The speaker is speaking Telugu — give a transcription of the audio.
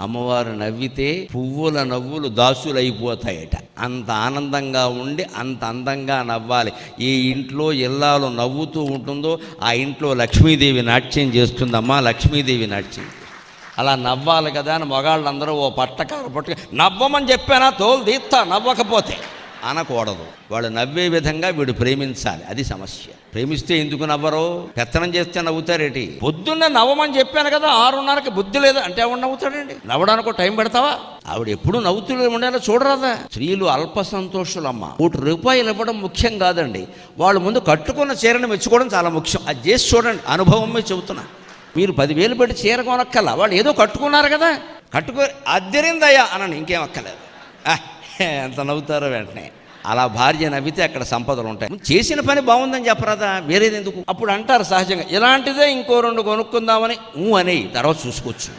అమ్మవారు నవ్వితే పువ్వుల నవ్వులు దాసులైపోతాయట. అంత ఆనందంగా ఉండి అంత అందంగా నవ్వాలి. ఏ ఇంట్లో ఇల్లాలు నవ్వుతూ ఉంటుందో ఆ ఇంట్లో లక్ష్మీదేవి నాట్యం చేస్తుందమ్మా. లక్ష్మీదేవి నాట్యం అలా నవ్వాలి కదా అని మగాళ్ళందరూ ఓ పట్టకారు పట్టుకు నవ్వమని చెప్పానా తోలు తీస్తా నవ్వకపోతే అనకూడదు. వాడు నవ్వే విధంగా వీడు ప్రేమించాలి. అది సమస్య. ప్రేమిస్తే ఎందుకు నవ్వరు? పెత్తనం చేస్తే నవ్వుతారేటి? పొద్దున్నే నవ్వమని చెప్పాను కదా 6:30కి బుద్ధి లేదు అంటే ఎవడు నవ్వుతాడండి? నవ్వడానికి టైం పెడతావా? ఆవిడ ఎప్పుడు నవ్వుతూ ఉండేలా చూడరాదా? స్త్రీలు అల్ప సంతోషులమ్మ. ₹1 ఇవ్వడం ముఖ్యం కాదండి. వాళ్ళు ముందు కట్టుకున్న చీరను మెచ్చుకోవడం చాలా ముఖ్యం. అది చేసి చూడండి. అనుభవం మీద చెబుతున్నా. మీరు 10,000 పెట్టి చీర కొనక్కల్లా. వాళ్ళు ఏదో కట్టుకున్నారు కదా, కట్టుకో అద్దరిందయ్యా అనండి, ఇంకేం అక్కలేదు. ఎంత నవ్వుతారో వెంటనే. అలా భార్య నవ్వితే అక్కడ సంపదలు ఉంటాయి. చేసిన పని బాగుందని చెప్పరాదా? వేరేది ఎందుకు? అప్పుడు అంటారు సహజంగా, ఇలాంటిదే ఇంకో 2 కొనుక్కుందామని అనేయి, తర్వాత చూసుకోవచ్చు.